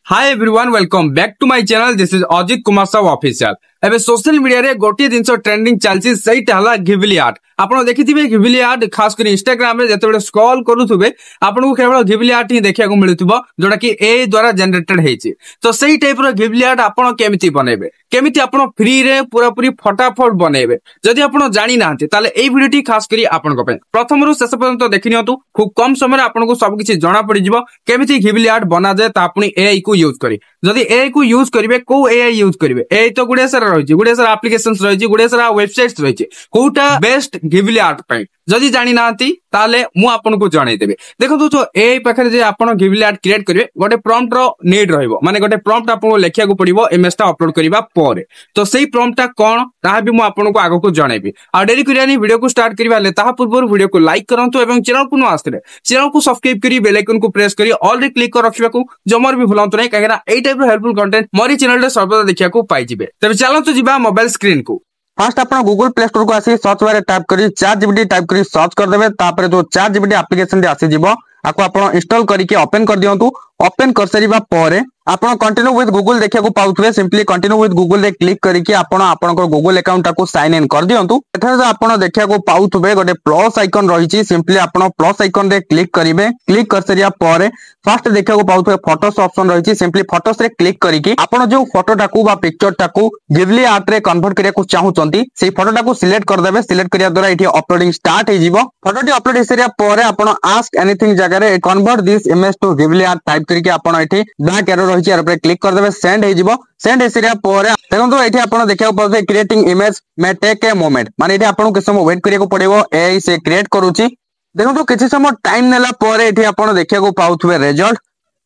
Hi everyone welcome back to my channel this is Ajit Kumar Sahu official. एबे social media रे गोटे जिंस trending चलछि सेटा हला घिबली आर्ट। आपण देखिथिबे घिबली आर्ट खास कर इंस्टाग्राम रे जते बेले स्क्रॉल करूथुबे आपनको केवल घिबली आर्ट ही देखिया को मिलुथबो जोटा कि ए द्वारा जनरेटेड हेछि। तो सेही टाइप रो घिबली आर्ट आपण केमिति बनेबे केमिति आपण फ्री रे पूरा पूरी फटाफट बनेबे जदि आपण जानि नाहंती ताले एई वीडियोटी खास करी आपनको पे प्रथम रु शेष पर्यंत देखि नियंतु। खूब कम समय रे आपनको सब किछि जणा पड़ि जिवो केमिति घिबली आर्ट बना जाय ता आपनी एआई को यूज करी। जदि एआई को यूज करिवे को एआई यूज करिवे एआई तो गुडे सारा रहिछि गुडे सारा एप्लीकेशंस रहिछि गुडे सारा वेबसाइट्स रहिछि कोटा बेस्ट घिबली आर्ट पई जदि जानि नाहंती ताले मु आपनको जणाई देबे। देखंतु तो एआई पाखरे जे आपण घिबली आर्ट क्रिएट करिवे गोटे प्रॉम्प्ट रो नीड रहइबो माने गोटे प्रॉम्प्ट आपनको लेखिया को पड़िबो इमेज ता अपलोड करिवा परे। तो सेही प्रॉम्प्ट ता कोन ताहा भी मु आपनको आगो को जणाइबी। आ डेरी करियानी वीडियो को स्टार्ट करिवा ले ताहा पूर्व वीडियो को लाइक करंतु एवं चैनल को न आस्ते चैनल को सब्सक्राइब करी बेल आइकन को प्रेस करी ऑल रे क्लिक कर रखिबा को जमर भी भुलांतु नै काहेना एई टाइप रो हेल्पफुल कंटेंट मोरी चैनल रे सर्वदा देखिया को पाई जिवे। तबे चलंतु जिबा मोबाइल स्क्रीन को। फर्स्ट आप गूगल प्ले स्टोर को आसी सर्च बारे टाइप करी ChatGPT टाइप करी सर्च कर देबे। तापर जो ChatGPT एप्लीकेशन रे आसी जिवो आको आपण इंस्टॉल करके ओपन कर दियंतु। ओपन कर सरीबा परे आपण कंटिन्यू विथ गूगल देखिया को पाउथबे सिंपली कंटिन्यू विथ गूगल रे क्लिक करके आपण आपनकर गूगल अकाउंट को साइन इन कर दियंतु। एथरे आपण देखिया को पाउथबे गोटे प्लस आइकन रहिछि सिंपली आपण प्लस आइकन रे क्लिक करिवे। क्लिक कर सरिया परे फर्स्ट देखिया को पाउथबे फोटोस ऑप्शन रहिछि सिंपली फोटोस रे क्लिक करके आपण जो फोटोटा को बा पिक्चरटा को घिबली आर्ट रे कन्वर्ट करिया को चाहुचंती सेही फोटोटा को सिलेक्ट कर देबे। सिलेक्ट करिया द्वारा एठी अपलोडिंग स्टार्ट हे जिवो। फोटोटी अपलोड हे सरिया परे आपण आस्क एनीथिंग जगह रे convert this image to Ghibli art type करके आपण एठी ब्लैक एरो रहिछि यार ऊपर क्लिक कर देबे। सेंड हे जिवो। सेंड हे सरिया परे देखंतु एठी आपण देखिया को पाउथबे क्रिएटिंग इमेज मे टेक ए मोमेंट माने एठी आपण के समय वेट करिया को पड़िबो एआई से क्रिएट करूची। देखंतु किछि समय टाइम नेला परे एठी आपण देखिया को पाउथबे रिजल्ट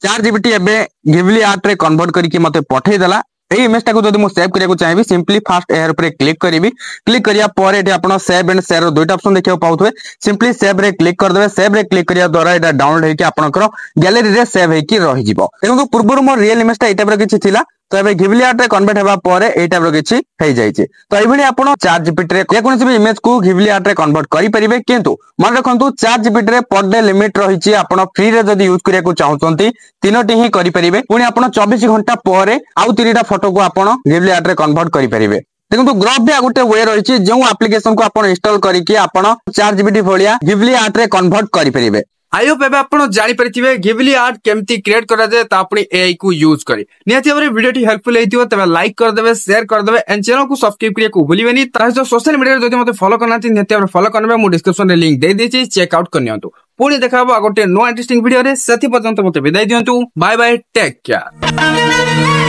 ChatGPT एबे घिबली आर्ट रे कन्वर्ट करके मते पठेइ देला। एई इमेज टाको जदि मु सेव करिया को चाहिबी सिंपली फास्ट एयर ऊपर क्लिक करिवि। क्लिक करिया परे एठी आपण सेव एंड शेयर दुईटा ऑप्शन देखिया पाउथबे सिंपली सेव रे क्लिक कर देबे। सेव रे क्लिक करिया द्वारा एटा डाउनलोड हेकि आपनकर गैलरी रे सेव हेकि रहि जिवो। देखंतु पूर्वरु मोर रियल इमेज ता एटा पर किछि थिला तो एबे घिबली आर्ट रे कन्वर्ट हेबा परे एई टाइप रो किछि हेइ जाइछि। तो एई भली आपण ChatGPT रे जे कोनसी भी इमेज को घिबली आर्ट रे कन्वर्ट करि परिबे किंतु मन रखंतु ChatGPT रे पर डे लिमिट रहिछि। आपण फ्री रे जदी यूज करिया को चाहुचंती तीनोटी ही करि परिबे पुनी आपण 24 घंटा परे आउ 3टा फोटो को आपण घिबली आर्ट रे कन्वर्ट करि परिबे। देखंतु ग्रुप भी गोटे वे रहिछि जो एप्लीकेशन को आपण इंस्टॉल करिके आपण ChatGPT भलिया घिबली आर्ट रे कन्वर्ट करि परिबे। आई होप एबे आपण जानि परिथिबे घिबली आर्ट केमती क्रिएट करा जाय ता अपनी एआई को यूज करी। निहाती भाबरे वीडियोटी हेल्पफुल हेतिबो तबे लाइक कर देबे शेयर कर देबे एंड चैनल को सब्सक्राइब करिया को भूलिबेनी। ताहे जो सोशल मीडिया रे जदि मते फॉलो करनाती निहाती भाबरे फॉलो करबे मु डिस्क्रिप्शन रे लिंक दे देछि चेक आउट करनियंतु। पुणी देखाबो गोटे नो इंटरेस्टिंग वीडियो रे सेति पर्यंत मते विदाई दियंतु। Bye bye take care.